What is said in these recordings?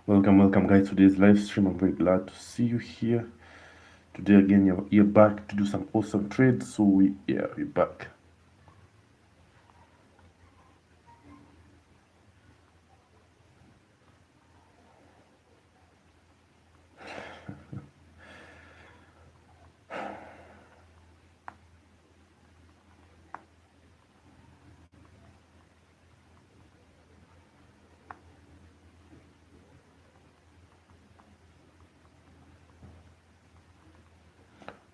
Welcome guys to today's live stream. I'm very glad to see you here. Today again you're back to do some awesome trades. So we're back.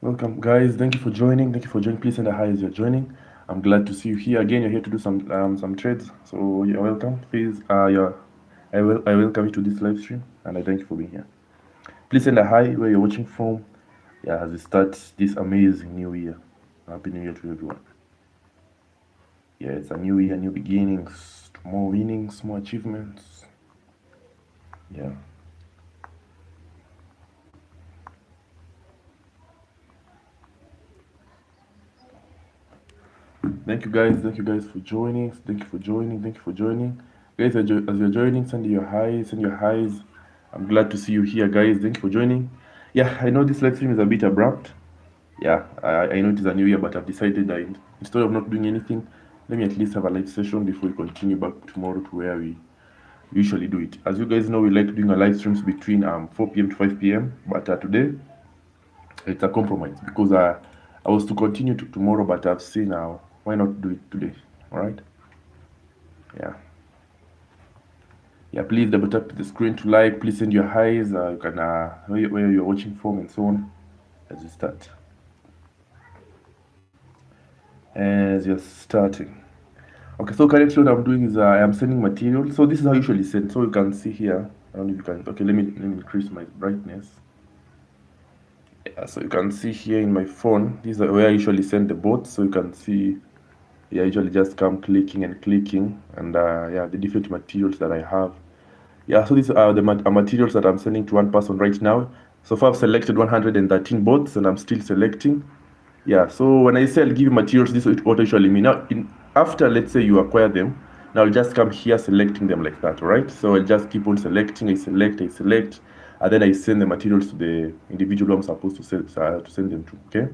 Welcome guys. Thank you for joining. Please send a hi as you're joining. I'm glad to see you here again. You're here to do some trades. So you're welcome. Please I welcome you to this live stream and I thank you for being here. Please send a hi where you're watching from. Yeah, as we start this amazing new year. Happy New Year to everyone. Yeah, it's a new year, new beginnings, more winnings, more achievements. Yeah. Thank you guys for joining. Guys, as you're joining, send your highs. I'm glad to see you here, guys. Thank you for joining. Yeah, I know this live stream is a bit abrupt. Yeah, I know it is a new year, but I've decided that instead of not doing anything, let me at least have a live session before we continue back tomorrow to where we usually do it. As you guys know, we like doing our live streams between 4 p.m. to 5 p.m. But today, it's a compromise because I was to continue to tomorrow, but I've seen why not do it today? All right. Yeah, please double tap the screen to like. Please send your highs. You can where you're watching from and so on as you start. As you're starting. Okay, so currently what I'm doing is I am sending material. So this is how I usually send. So you can see here. I don't know if you can. Okay, let me increase my brightness. Yeah, so you can see here in my phone. This is where I usually send the bots. So you can see. Yeah, I usually just come clicking and yeah, the different materials that I have. Yeah, so these are the materials that I'm sending to one person right now. So far I've selected 113 bots and I'm still selecting. Yeah, so when I say I'll give you materials, this is what I usually mean. Now, after, let's say you acquire them, now I'll just come here selecting them like that, right? So I'll just keep on selecting, I select, and then I send the materials to the individual I'm supposed to send them to, okay?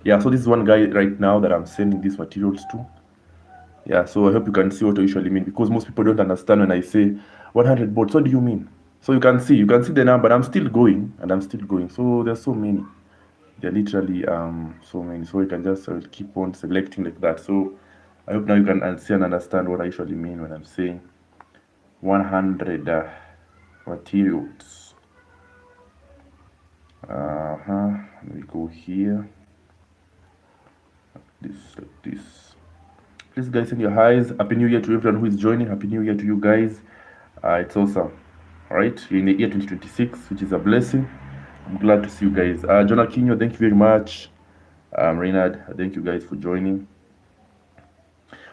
Yeah, so this is one guy right now that I'm sending these materials to. Yeah, so I hope you can see what I usually mean because most people don't understand when I say 100 bots. What do you mean? So you can see the number. I'm still going and I'm still going. So there's so many. There are literally so many. So you can just keep on selecting like that. So I hope now you can see and understand what I usually mean when I'm saying 100 materials. Let me go here. Like this. Please guys send your highs. Happy New Year to everyone who is joining. Happy New Year to you guys. It's awesome. All right, we're in the year 2026, which is a blessing. I'm glad to see you guys. Jonah Kinyo, thank you very much. Reynard, thank you guys for joining.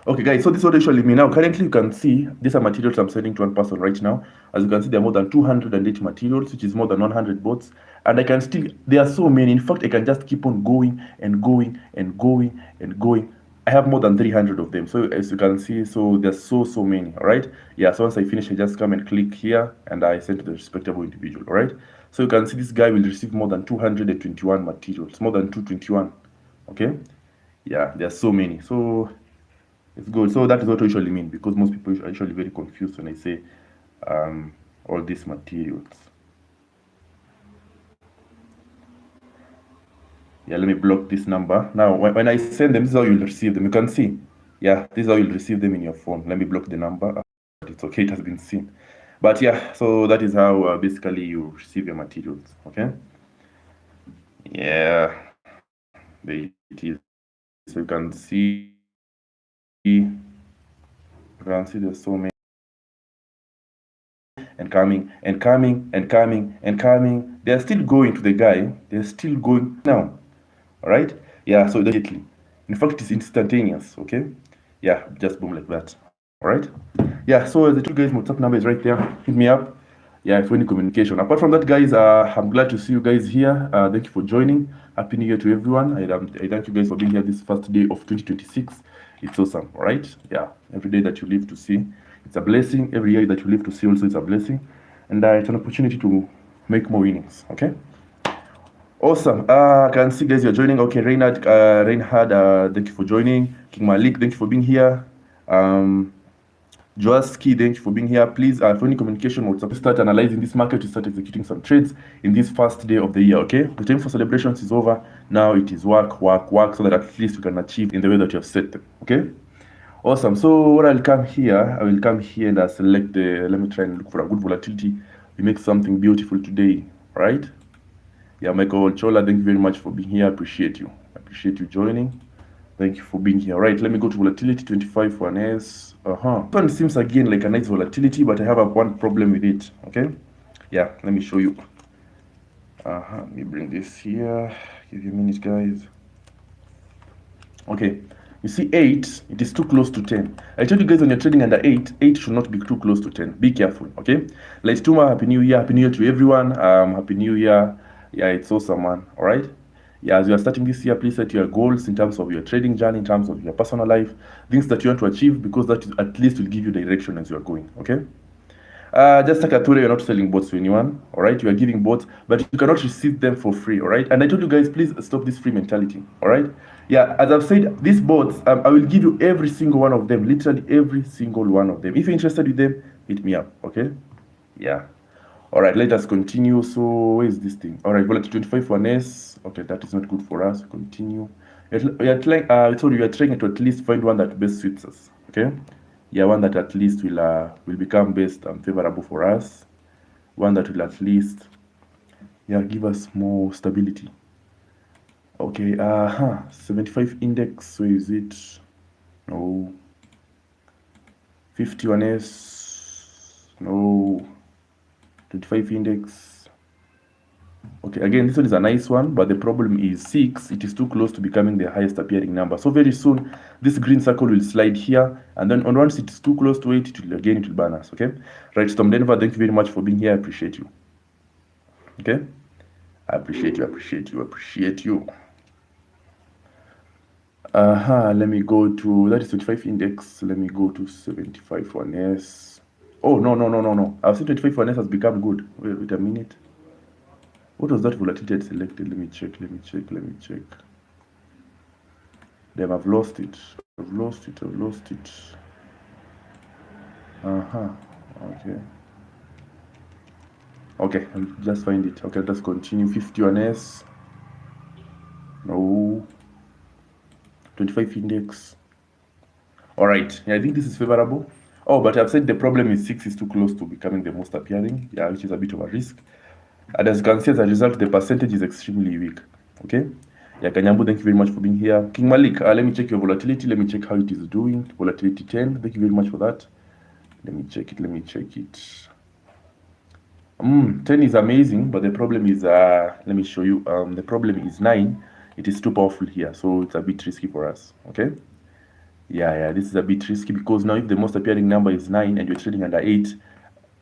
Okay, guys, so this is what I usually mean. Now, currently, you can see these are materials I'm sending to one person right now. As you can see, there are more than 208 materials, which is more than 100 bots. And I can still, there are so many. In fact, I can just keep on going and going and going and going. I have more than 300 of them. So as you can see, so there's so many, all right? Yeah, so once I finish, I just come and click here and I send to the respectable individual, all right? So you can see this guy will receive more than 221 materials, more than 221, okay? Yeah, there's so many. So it's good. So that is what I usually mean because most people are usually very confused when I say all these materials. Yeah, let me block this number. Now, when I send them, this is how you'll receive them. You can see. Yeah, this is how you'll receive them in your phone. Let me block the number. But it's okay, it has been seen. But yeah, so that is how basically you receive your materials. Okay? Yeah, there it is. So you can see there's so many. And coming and coming and coming and coming. They're still going to the guy. They're still going now. All right? Yeah, so immediately. In fact, it's instantaneous, okay? Yeah, just boom like that. All right? Yeah, so the two guys' WhatsApp number is right there. Hit me up. Yeah, if any communication. Apart from that, guys, I'm glad to see you guys here. Thank you for joining. Happy New Year to everyone. I thank you guys for being here this first day of 2026. It's awesome, all right? Yeah, every day that you live to see, it's a blessing. Every year that you live to see also is a blessing. and it's an opportunity to make more winnings. Okay. Awesome. I can see guys you're joining. Okay, Reinhard, thank you for joining. King Malik, thank you for being here. Joaski, thank you for being here. Please, for any communication, we'll start analyzing this market to start executing some trades in this first day of the year, okay? The time for celebrations is over. Now it is work, so that at least you can achieve in the way that you have set them, okay? Awesome. So what I will come here and I select the, let me try and look for a good volatility. We make something beautiful today, right? Yeah, Michael Chola, thank you very much for being here. I appreciate you. I appreciate you joining. Thank you for being here. Right, let me go to volatility 25 for an S. This one seems again like a nice volatility, but I have one problem with it. Okay, yeah, let me show you. Let me bring this here. Give you a minute, guys. Okay, you see 8, it is too close to 10. I told you guys when you're trading under 8 should not be too close to 10. Be careful, okay? Let's do my Happy New Year to everyone. Happy New Year. Yeah, it's awesome, man. All right. Yeah, as you are starting this year, please set your goals in terms of your trading journey, in terms of your personal life, things that you want to achieve, because that at least will give you direction as you are going, okay? Just like Ature, you're not selling bots to anyone, all right? You are giving bots, but you cannot receive them for free, all right? And I told you guys, please stop this free mentality, all right? Yeah, as I've said, these bots, I will give you every single one of them, literally every single one of them. If you're interested with them, hit me up, okay? Yeah. All right, let us continue. So where is this thing? All right, volatility 25 for an S. Okay, that is not good for us. Continue. We are trying to at least find one that best suits us. Okay, yeah, one that at least will become best and favorable for us. One that will at least, yeah, give us more stability. Okay, 75 index. Where is it? No. 51 S. No. 25 index. Okay, again, this one is a nice one, but the problem is 6. It is too close to becoming the highest appearing number. So very soon, this green circle will slide here, and then once it is too close to it, it will burn us, okay? Right, Storm Denver, thank you very much for being here. I appreciate you. Okay? I appreciate you. Let me go to, that is 25 index. Let me go to 75 for an S. Oh, no. I've seen 25 for an S has become good. Wait a minute. What was that volatility I selected? Let me check. Damn, I've lost it. Okay, I'll just find it. Okay, let's continue. 51 S. No. 25 index. All right. Yeah, I think this is favorable. Oh, but I've said the problem is 6 is too close to becoming the most appearing. Yeah, which is a bit of a risk. And as you can see, as a result, the percentage is extremely weak. Okay. Yeah, Kanyambu, thank you very much for being here. King Malik, let me check your volatility. Let me check how it is doing. Volatility 10. Thank you very much for that. Let me check it. 10 is amazing, but the problem is, let me show you. The problem is 9. It is too powerful here, so it's a bit risky for us. Okay. Yeah, this is a bit risky because now if the most appearing number is 9 and you're trading under 8,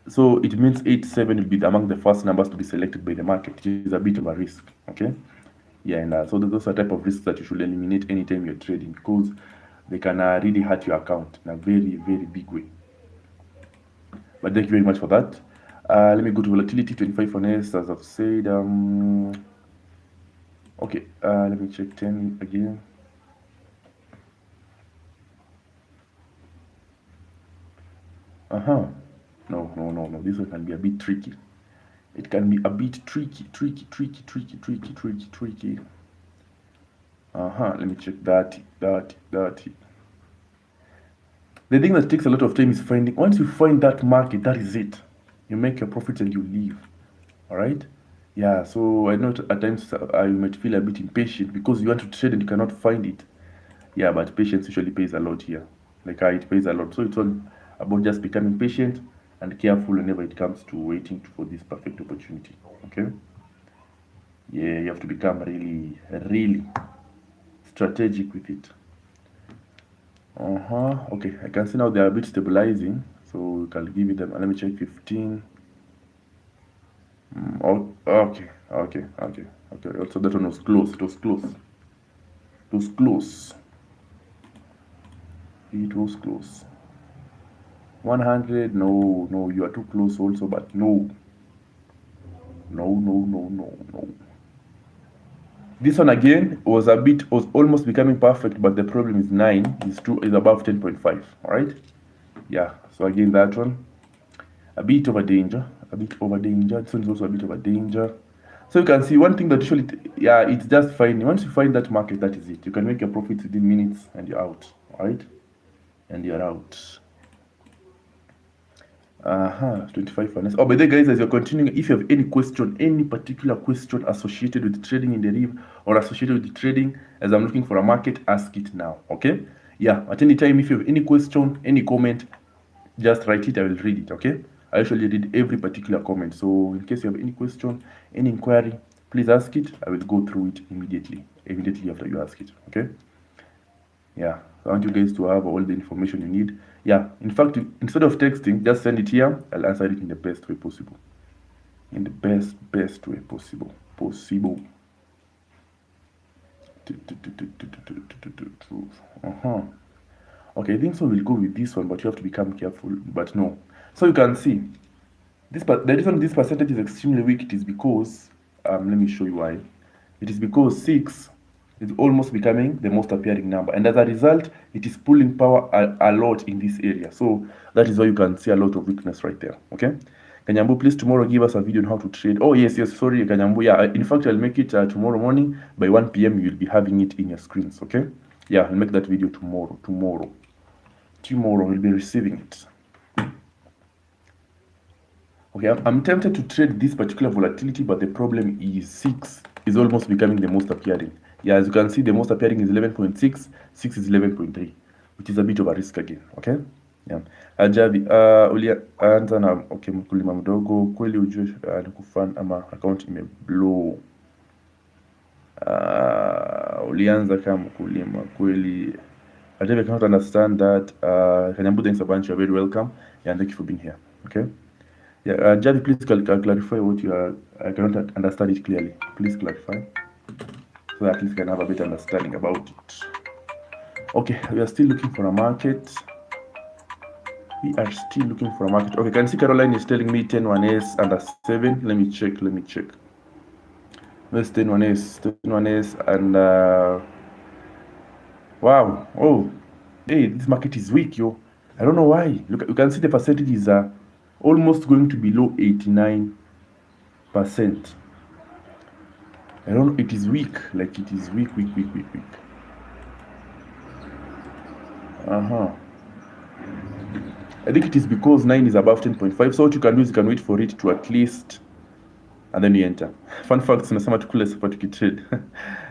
so it means 8, 7 will be among the first numbers to be selected by the market, which is a bit of a risk. Okay. Yeah, and so those are type of risks that you should eliminate anytime you're trading, because they can really hurt your account in a very, very big way. But thank you very much for that. Let me go to volatility 25 on S, as I've said. Okay, let me check 10 again. No. This one can be a bit tricky. It can be a bit tricky. Let me check that. The thing that takes a lot of time is finding. Once you find that market, that is it. You make your profits and you leave. All right. Yeah. So I know at times you might feel a bit impatient because you want to trade and you cannot find it. Yeah, but patience usually pays a lot here. Like it pays a lot. So it's all about just becoming patient and careful whenever it comes to waiting for this perfect opportunity. Okay. Yeah, you have to become really, really strategic with it. Okay, I can see now they are a bit stabilizing, so we can give it them. Let me check 15. Okay. Also, that one was close. It was close. It was close. 100. No, you are too close also, but no. This one again was almost becoming perfect, but the problem is 9 is above 10.5. All right. Yeah. So again, that one a bit of a danger. This one is also a bit of a danger. So you can see one thing that usually, yeah, it's just fine. Once you find that market, that is it. You can make your profits within minutes and you're out. All right. And you're out. 25 finance. Oh, by the way, guys, as you're continuing, if you have any question, any particular question associated with trading in Deriv or associated with trading, as I'm looking for a market, ask it now. Okay? Yeah, at any time, if you have any question, any comment, just write it. I will read it. Okay? I usually read every particular comment. So in case you have any question, any inquiry, please ask it. I will go through it immediately after you ask it. Okay? Yeah, I want you guys to have all the information you need. Yeah, in fact, instead of texting, just send it here. I'll answer it in the best way possible. In the best way possible. Okay, I think so we'll go with this one, but you have to become careful. But no. So you can see, the reason this percentage is extremely weak, it is because, let me show you why. It is because 6 is almost becoming the most appearing number, and as a result, it is pulling power a lot in this area. So that is why you can see a lot of weakness right there. Okay, Kanyambu, please tomorrow give us a video on how to trade. Oh yes, sorry, Kanyambu. Yeah, in fact, I'll make it tomorrow morning by 1 p.m. You'll be having it in your screens. Okay, yeah, I'll make that video tomorrow. Tomorrow we'll be receiving it. Okay, I'm tempted to trade this particular volatility, but the problem is 6 is almost becoming the most appearing. Yeah, as you can see, the most appearing is 11.6, 6 is 11.3, which is a bit of a risk again. Okay, yeah. Ajabi, ulianza na okay, mkulima mdogo kweli ujue alikufan ama account imeblow. Ulianza kama mkulima kweli. Ajabi, I cannot understand that. Kanyambu, thanks a bunch. You're very welcome. Yeah, and thank you for being here. Okay. Yeah, Javi, please clarify what you are. I cannot understand it clearly. Please clarify, so that at least we can have a better understanding about it. Okay, we are still looking for a market. Okay, can see Caroline is telling me 10-1S under 7. Let me check. Let's 10-1S and wow. Oh, hey, this market is weak, yo. I don't know why. Look, you can see the percentage is almost going to below 89%. I don't know, it is weak. Like it is weak. I think it is because 9 is above 10.5. So what you can do is you can wait for it to at least, and then you enter. Fun facts, nasema tukule support tukitrade.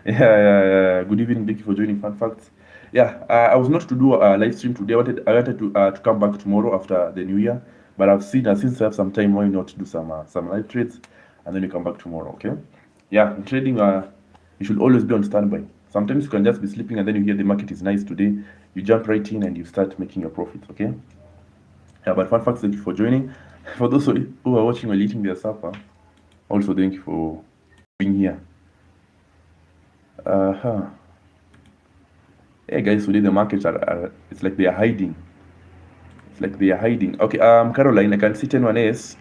Yeah. Good evening, thank you for joining Fun Facts. Yeah, I was not to do a live stream today. I wanted to come back tomorrow after the new year. But I've seen, since I have some time, why not do some live trades, and then you come back tomorrow, okay? Yeah, in trading, you should always be on standby. Sometimes you can just be sleeping, and then you hear the market is nice today. You jump right in, and you start making your profits, okay? Yeah, but Fun Facts, thank you for joining. For those who are watching while eating their supper, also thank you for being here. Hey guys, today the markets it's like they are hiding. Okay, Caroline, I can see 10-1S.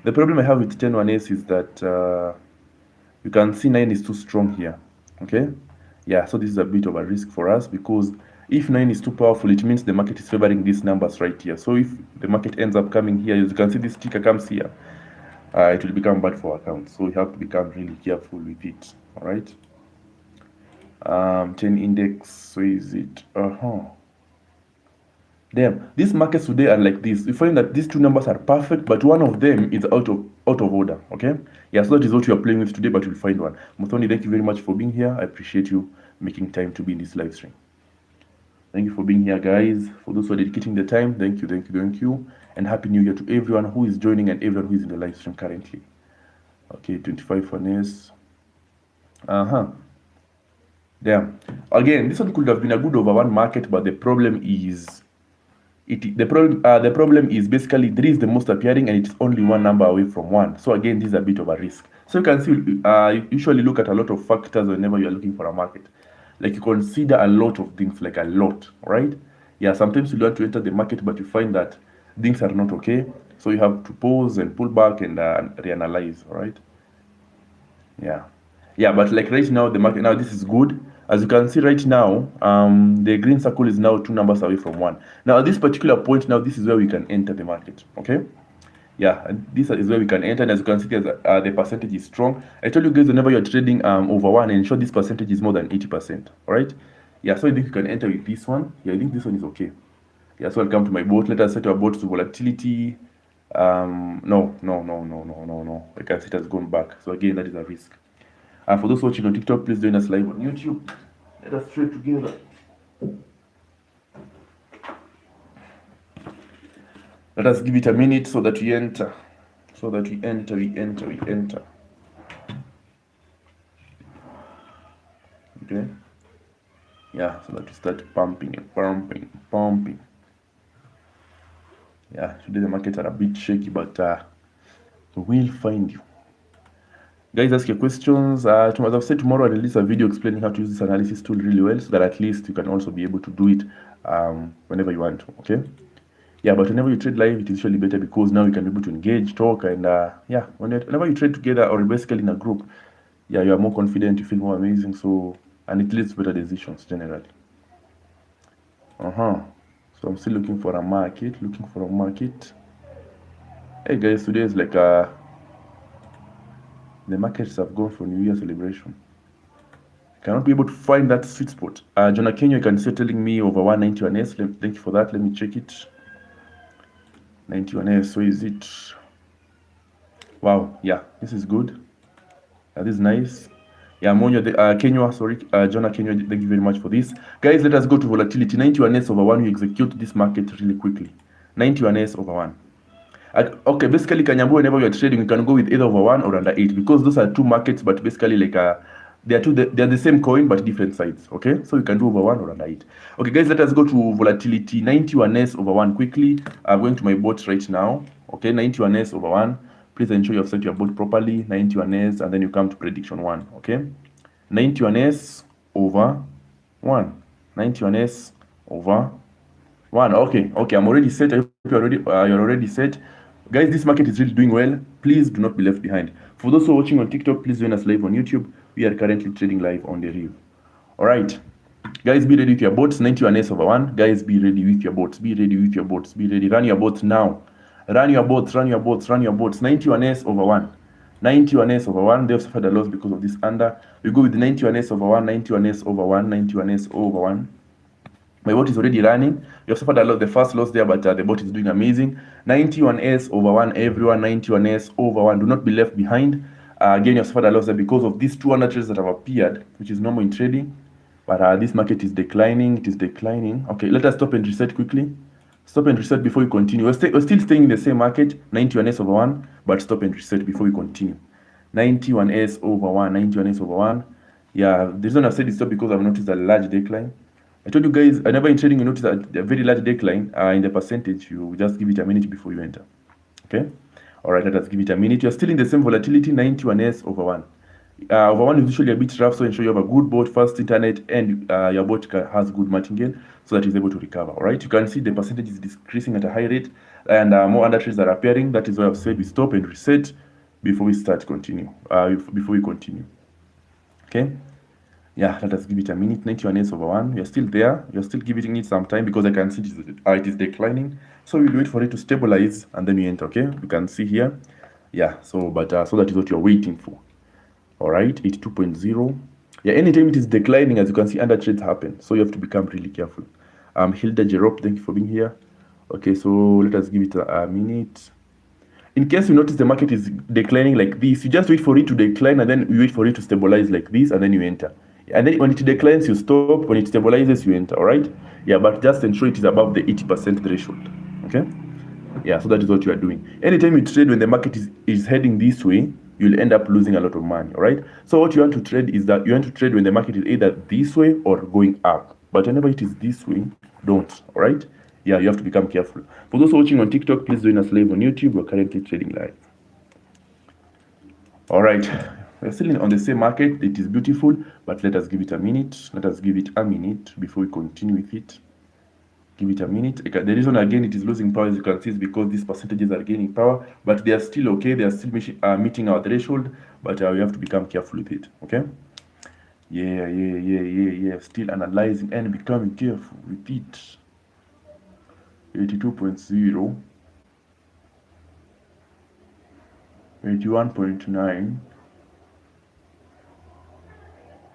The problem I have with 10-1S is that you can see 9 is too strong here. Okay, yeah, so this is a bit of a risk for us, because if 9 is too powerful, it means the market is favoring these numbers right here. So if the market ends up coming here, as you can see this ticker comes here, it will become bad for our account. So we have to become really careful with it. All right. 10 index, so is it? Damn, these markets today are like this. We find that these two numbers are perfect, but one of them is out of order. Okay, yeah, so that is what we are playing with today, but we'll find one. Muthoni, thank you very much for being here. I appreciate you making time to be in this live stream. Thank you for being here, guys. For those who are dedicating the time, thank you, and happy new year to everyone who is joining and everyone who is in the live stream currently. Okay, 25 for Ness. Damn. Again, this one could have been a good over one market, but the problem is the problem is basically 3 is the most appearing, and it's only one number away from 1. So again, this is a bit of a risk. So you can see, you usually look at a lot of factors whenever you are looking for a market. Like you consider a lot of things, like a lot, right? Yeah, sometimes you want to enter the market, but you find that things are not okay. So you have to pause and pull back and reanalyze, all right? Yeah, but like right now, the market now, this is good. As you can see right now, the green circle is now 2 numbers away from 1. Now at this particular point, now this is where we can enter the market, okay? Yeah, and this is where we can enter, and as you can see, the percentage is strong. I told you guys, whenever you're trading over 1, ensure this percentage is more than 80%, all right? Yeah, so I think you can enter with this one. Yeah, I think this one is okay. Yeah, so I'll come to my bot. Let us set our bot to volatility. No. I can see it has gone back. So again, that is a risk. For those watching on TikTok, please join us live on YouTube. Let us trade together. Let us give it a minute so that we enter. We enter. Okay. Yeah, so that we start pumping. Yeah, today the markets are a bit shaky, but we'll find you. Guys, ask your questions. As I've said, tomorrow I'll release a video explaining how to use this analysis tool really well, so that at least you can also be able to do it whenever you want to, okay? Yeah, but whenever you trade live, it is usually better because now you can be able to engage, talk, and yeah, whenever you trade together or basically in a group, yeah, you are more confident, you feel more amazing, so, and it leads to better decisions generally. So I'm still looking for a market, Hey guys, today is like the markets have gone for New Year celebration. I cannot be able to find that sweet spot. Jonah Kenya, you can start telling me over 191S. Thank you for that. Let me check it. 91S, so is it? Wow, yeah, this is good. This is nice. Yeah, Monyo, Kenya, sorry, Jonah Kenya, thank you very much for this. Guys, let us go to volatility. 91S over 1, we execute this market really quickly. 91S over 1. Okay, basically, Kanyambu, whenever you're trading, you can go with either over 1 or under 8 because those are two markets, but basically like they are the same coin but different sides, okay? So you can do over 1 or under 8. Okay, guys, let us go to volatility. 91S over 1 quickly. I'm going to my bot right now. Okay, 91S over 1. Please ensure you have set your bot properly. 91S, and then you come to prediction 1, okay? 91S over 1. 91S over 1. Okay, I'm already set. I hope you're already set. Guys, this market is really doing well. Please do not be left behind. For those who are watching on TikTok, please join us live on YouTube. We are currently trading live on Deriv. All right. Guys, be ready with your bots. 91S over 1. Guys, be ready with your bots. Be ready. Run your bots now. Run your bots. 91S over 1. 91S over 1. They've suffered a loss because of this under. We go with 91S over 1. 91S over 1. 91S over 1. My bot is already running. You have suffered a lot, the first loss there, but the bot is doing amazing. 91S over 1, everyone. 91S over 1. Do not be left behind. Again, you have suffered a loss there because of these 200 trades that have appeared, which is normal in trading. But this market is declining. It is declining. Okay, let us stop and reset quickly. Stop and reset before we continue. We're still staying in the same market, 91S over 1, but stop and reset before we continue. 91S over 1, 91S over 1. Yeah, the reason I said it's stop because I've noticed a large decline. I told you guys, whenever in trading you notice a very large decline in the percentage, you just give it a minute before you enter. Okay? All right, let us give it a minute. You're still in the same volatility, 91S over 1. Over 1 is usually a bit rough, so ensure you have a good bot, fast internet, and your bot has good martingale so that it's able to recover. All right? You can see the percentage is decreasing at a high rate, and more under trades are appearing. That is why I've said we stop and reset before we continue. Okay? Yeah, let us give it a minute. 91S over 1. You're still there. You're still giving it some time because I can see it is declining. So we'll wait for it to stabilize and then we enter. Okay, you can see here. Yeah, so that is what you're waiting for. All right, 82.0. Yeah, anytime it is declining, as you can see, under trades happen. So you have to become really careful. Hilda Jerop, thank you for being here. Okay, so let us give it a minute. In case you notice the market is declining like this, you just wait for it to decline and then you wait for it to stabilize like this and then you enter. And then when it declines, you stop. When it stabilizes, you enter, all right? Yeah, but just ensure it is above the 80% threshold, okay? Yeah, so that is what you are doing. Anytime you trade when the market is heading this way, you'll end up losing a lot of money, all right? So what you want to trade is that you want to trade when the market is either this way or going up. But whenever it is this way, don't, all right? Yeah, you have to become careful. For those watching on TikTok, please join us live on YouTube. We're currently trading live. All right. We're still on the same market. It is beautiful, but let us give it a minute. Let us give it a minute before we continue with it. Give it a minute. The reason again it is losing power, as you can see, is because these percentages are gaining power, but they are still okay. They are still meeting our threshold, but we have to become careful with it. Okay. Yeah. Still analyzing and becoming careful with it. 82.0, 81.9.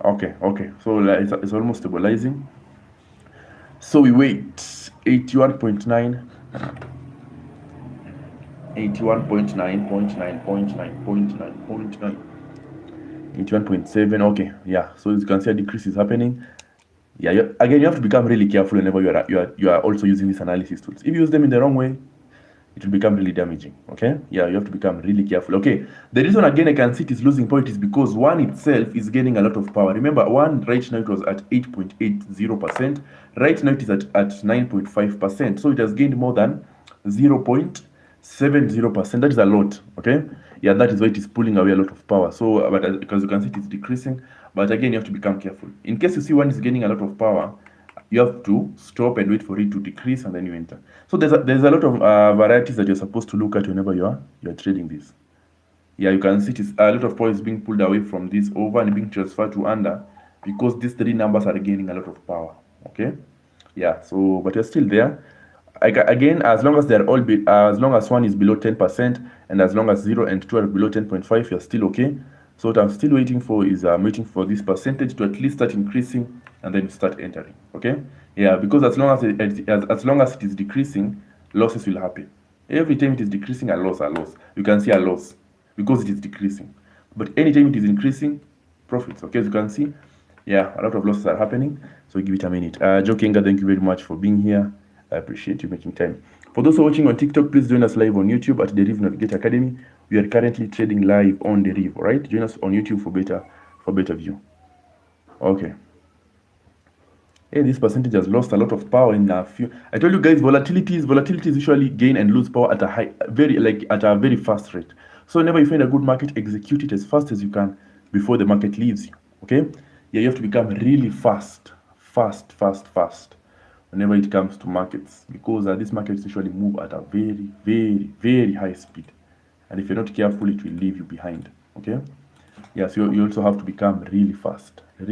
Okay. So it's almost stabilizing. So we wait. 81.9. 81.7. Okay, yeah. So as you can see, a decrease is happening. Yeah, again, you have to become really careful whenever you are also using these analysis tools. If you use them in the wrong way, it will become really damaging. Okay, yeah, you have to become really careful. Okay, the reason again I can see it is losing point is because one itself is gaining a lot of power. Remember, one right now it was at 8.80%. Right now it is at 9.5%. So it has gained more than 0.70%. That is a lot. Okay, yeah, that is why it is pulling away a lot of power. So, but because you can see it is decreasing. But again, you have to become careful. In case you see one is gaining a lot of power, you have to stop and wait for it to decrease, and then you enter. So there's a lot of varieties that you're supposed to look at whenever you're trading this. Yeah, you can see it is a lot of power is being pulled away from this over and being transferred to under, because these three numbers are gaining a lot of power. Okay, yeah. So but you're still there. Again, as long as they're all as long as one is below 10%, and as long as 0 and 2 are below 10.5, you're still okay. So what I'm still waiting for is I'm waiting for this percentage to at least start increasing, and then you start entering. Okay, yeah, because as long as it is decreasing, losses will happen. Every time it is decreasing, a loss. You can see a loss because it is decreasing. But anytime it is increasing, profits. Okay, as you can see, yeah, a lot of losses are happening. So give it a minute. Joe Kenga, thank you very much for being here. I appreciate you making time. For those who are watching on TikTok, please join us live on YouTube at Deriv Navigate Academy. We are currently trading live on Deriv. All right, join us on YouTube for better view. Okay. Hey, this percentage has lost a lot of power in a few. I told you guys, volatilities usually gain and lose power at a very fast rate. So whenever you find a good market, execute it as fast as you can before the market leaves you. Okay? Yeah, you have to become really fast whenever it comes to markets, because these markets usually move at a very high speed, and if you're not careful, it will leave you behind. Okay, yeah, so you also have to become really fast. Why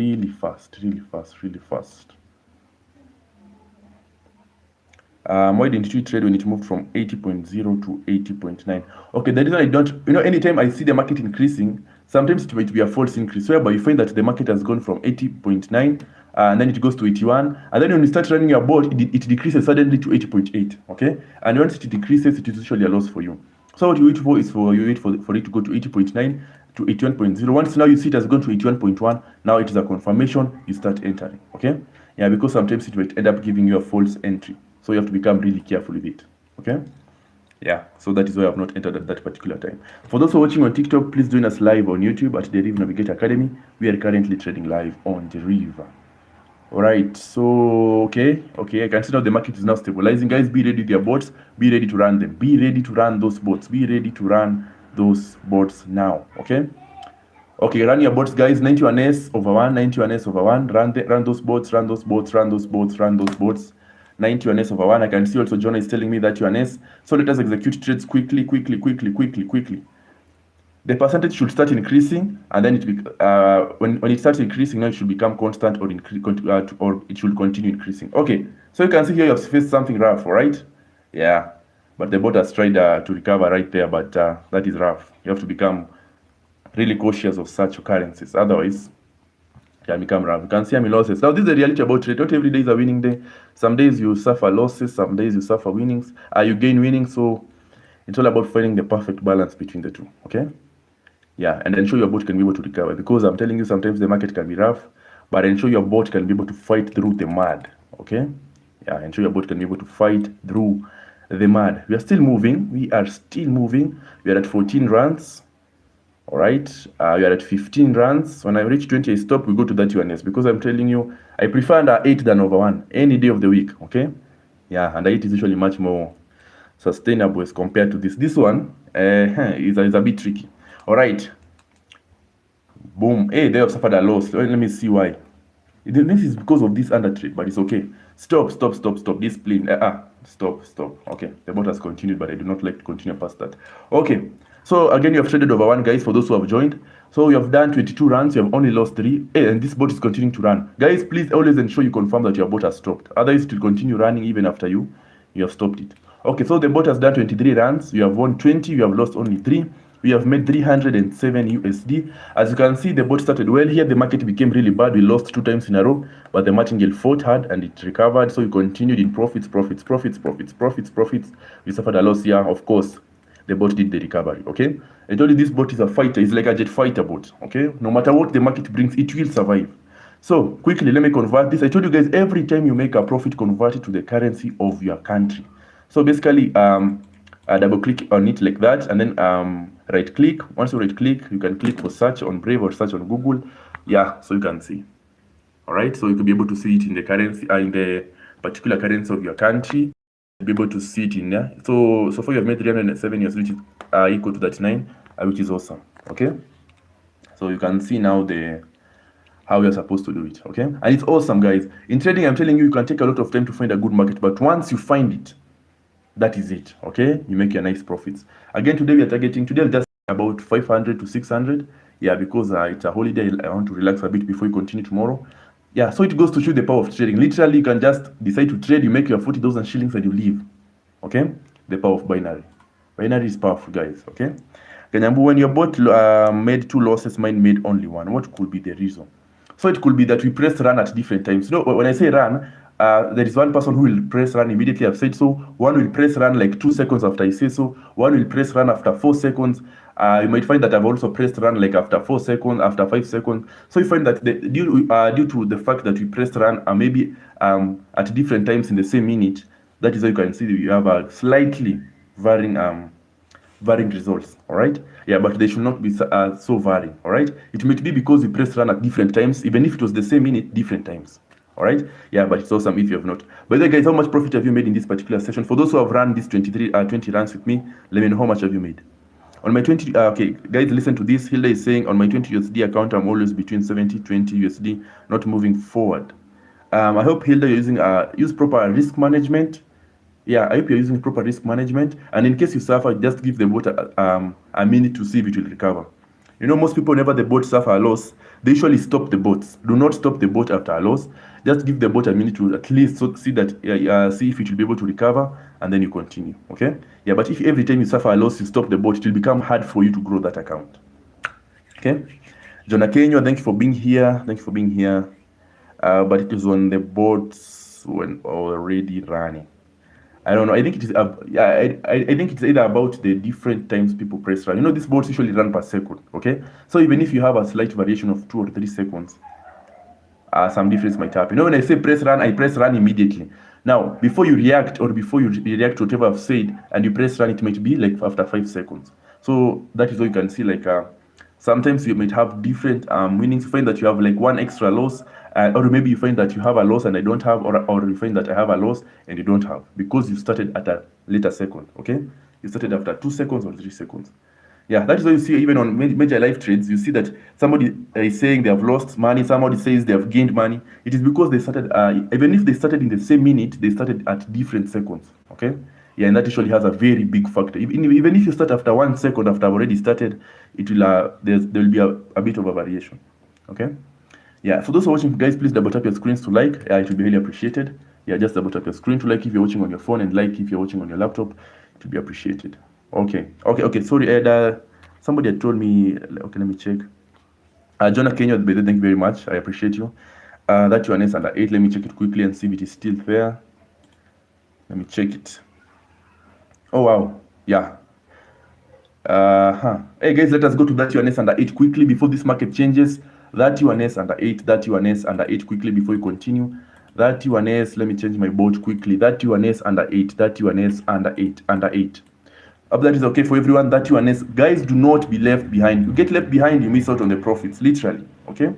didn't you trade when it moved from 80.0 to 80.9? Okay, the reason I don't, anytime I see the market increasing, sometimes it might be a false increase, whereby you find that the market has gone from 80.9 and then it goes to 81, and then when you start running your bot, it decreases suddenly to 80.8. Okay, and once it decreases, it is usually a loss for you. So what you wait for is for it to go to 80.9 to 81.0. Once now you see it has gone to 81.1, now it is a confirmation, you start entering. Okay, yeah, because sometimes it might end up giving you a false entry, so you have to become really careful with it. Okay, yeah, so that is why I have not entered at that particular time. For those who are watching on TikTok, please join us live on YouTube at Deriv Navigate Academy. We are currently trading live on Deriv. All right, so okay, I can see now the market is now stabilizing. Guys, be ready with your bots. Be ready to run them. Be ready to run those bots. Be ready to run those bots now. Okay, run your bots, guys. 91s over 1, 91s over 1. Run those bots. 91s over 1. I can see also Jonah is telling me that 91s. So let us execute trades quickly. The percentage should start increasing, and then when it starts increasing, now it should become constant, or it should continue increasing. Okay, so you can see here you have faced something rough, all right? Yeah, but the bot has tried to recover right there, but that is rough. You have to become really cautious of such occurrences, otherwise it can become rough. You can see I'm in losses. Now this is the reality about trade. Not every day is a winning day. Some days you suffer losses, some days you suffer winnings. You gain winnings. So it's all about finding the perfect balance between the two. Okay. Yeah, and ensure your bot can be able to recover, because I'm telling you, sometimes the market can be rough, but ensure your bot can be able to fight through the mud. Okay, yeah, ensure your bot can be able to fight through the mud. We are still moving. We are at 14 runs. All right, we are at 15 runs. When I reach 20, I stop. We go to that UNS, because I'm telling you, I prefer under 8 than over 1 any day of the week. Okay, yeah, under 8 is usually much more sustainable as compared to this. This one is a bit tricky. All right, boom. Hey, they have suffered a loss. Let me see why. This is because of this under trade, but it's okay. Stop. Discipline. Stop. Okay, the bot has continued, but I do not like to continue past that. Okay, so again, you have traded over 1, guys, for those who have joined. So you have done 22 runs, you have only lost 3, and this bot is continuing to run. Guys, please always ensure you confirm that your bot has stopped. Otherwise, it will continue running even after you have stopped it. Okay, so the bot has done 23 runs, you have won 20, you have lost only 3. We have made 307 USD. As you can see, the bot started well here. The market became really bad. We lost 2 times in a row, but the martingale fought hard and it recovered. So we continued in profits. We suffered a loss here. Of course, the bot did the recovery. Okay, I told you this bot is a fighter. It's like a jet fighter bot. Okay, no matter what the market brings, it will survive. So quickly, let me convert this. I told you guys, every time you make a profit, convert it to the currency of your country. So basically, double click on it like that, and then right click. Once you right click, you can click for search on Brave or search on Google. Yeah, so you can see. All right, so you could be able to see it in the currency, in the particular currency of your country. You'll be able to see it in there. So far you have made 307 years, which is equal to 39, which is awesome. Okay, so you can see now how you're supposed to do it. Okay, and it's awesome, guys. In trading, I'm telling you, you can take a lot of time to find a good market, but once you find it, that is it. Okay, you make your nice profits. Again, today we are targeting, today I'll just about 500 to 600. Yeah, because it's a holiday, I want to relax a bit before you continue tomorrow. Yeah, so it goes to show the power of trading. Literally, you can just decide to trade, you make your 40,000 shillings and you leave. Okay, the power of binary. Binary is powerful, guys. Okay, when your bot made 2 losses, mine made only 1. What could be the reason? So it could be that we press run at different times. You know, when I say run, there is one person who will press run immediately. I've said so. One will press run like 2 seconds after I say so. One will press run after 4 seconds. You might find that I've also pressed run like after 4 seconds, after 5 seconds. So you find that due to the fact that we pressed run maybe at different times in the same minute, that is how you can see that you have a slightly varying results. All right, yeah, but they should not be so varying. All right, it might be because you press run at different times, even if it was the same minute, different times. All right, yeah, but it's awesome if you have not. By the way, guys, how much profit have you made in this particular session? For those who have run this 20 runs with me, let me know how much have you made. On my 20, okay, guys, listen to this. Hilda is saying on my 20 USD account, I'm always between 70, 20 USD, not moving forward. I hope, Hilda, you're using use proper risk management. Yeah, I hope you're using proper risk management. And in case you suffer, just give the bot a minute to see if it will recover. You know, most people, whenever the bot suffer a loss, they usually stop the bots. Do not stop the bot after a loss. Just give the bot a minute to at least see that, see if it will be able to recover, and then you continue. Okay? Yeah, but if every time you suffer a loss, you stop the bot, it will become hard for you to grow that account. Okay? Jonah Kenya, thank you for being here. Thank you for being here. But it is on the bots when already running. I don't know. I think it is. I think it's either about the different times people press run. You know, these bots usually run per second. Okay, so even if you have a slight variation of 2 or 3 seconds, some difference might happen. You know, when I say press run, I press run immediately. Now, before you react or before you react to whatever I've said, and you press run, it might be like after 5 seconds. So that is what you can see. Like sometimes you might have different meanings. You find that you have like 1 extra loss. Or maybe you find that you have a loss and I don't have, or you find that I have a loss and you don't have, because you started at a later second. Okay, you started after 2 seconds or 3 seconds. Yeah, that is why you see even on major live trades, you see that somebody is saying they have lost money, somebody says they have gained money. It is because they started, even if they started in the same minute, they started at different seconds. Okay, yeah, and that usually has a very big factor. Even if you start after 1 second after I've already started, it will there will be a bit of a variation. Okay. Yeah, for those who are watching, guys, please double tap your screens to like. It will be really appreciated. Yeah, just double tap your screen to like if you're watching on your phone, and like if you're watching on your laptop. It will be appreciated. Okay. Sorry, Ed. Somebody had told me. Okay, let me check. Jonah Kenya, thank you very much. I appreciate you. That one is under 8. Let me check it quickly and see if it is still there. Let me check it. Oh wow. Yeah. Hey guys, let us go to that UNS under 8 quickly before this market changes. That UNS under 8, that UNS under 8 quickly before you continue. That UNS, let me change my board quickly. That UNS under 8, that UNS under 8, under 8. Hope that is okay for everyone. That UNS, guys, do not be left behind. You get left behind, you miss out on the profits, literally. Okay?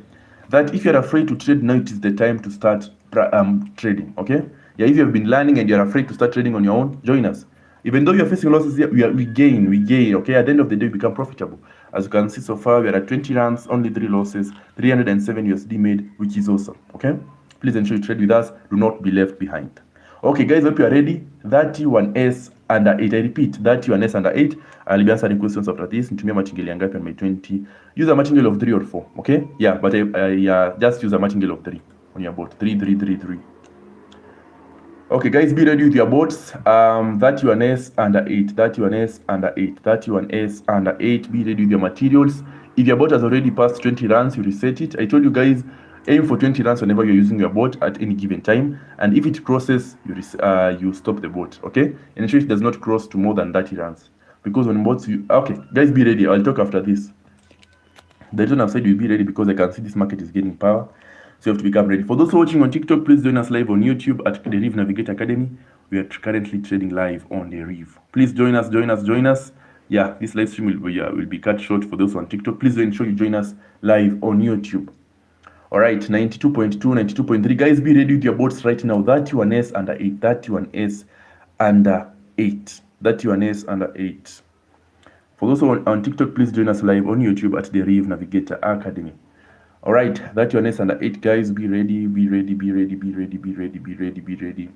That if you're afraid to trade, now it is the time to start trading. Okay? Yeah, if you have been learning and you're afraid to start trading on your own, join us. Even though you're facing losses here, we gain. Okay, at the end of the day, we become profitable. As you can see so far, we are at 20 runs, only 3 losses, 307 USD made, which is awesome. Okay, please ensure you trade with us. Do not be left behind. Okay, guys, hope you are ready. 31S under 8. I repeat, 31S under 8. I'll be answering questions after this. Nitumia martingale yangapi on my 20. Use a martingale of 3 or 4. Okay, yeah, but I just use a martingale of 3 on your board. 3, 3, 3, 3. Okay, guys, be ready with your boats. 31S under 8, 31S under 8, 31S under 8. Be ready with your materials. If your boat has already passed 20 runs, you reset it. I told you guys, aim for 20 runs whenever you're using your boat at any given time. And if it crosses, you stop the boat, okay? And ensure it does not cross to more than 30 runs. Because when boats, okay, guys, be ready. I'll talk after this. The reason I've said you'll be ready because I can see this market is getting power. So you have to become ready. For those watching on TikTok, please join us live on YouTube at Deriv Navigate Academy. We are currently trading live on Deriv. Please join us, join us, join us. Yeah, this live stream will be cut short for those on TikTok. Please ensure you join us live on YouTube. All right, 92.2, 92.3. Guys, be ready with your boats right now. 31S under 8, 31S under 8, 31S under 8. For those on TikTok, please join us live on YouTube at Deriv Navigator Academy. All right, 31S under 8, guys. Be ready, be ready, be ready, be ready, be ready, be ready, be ready.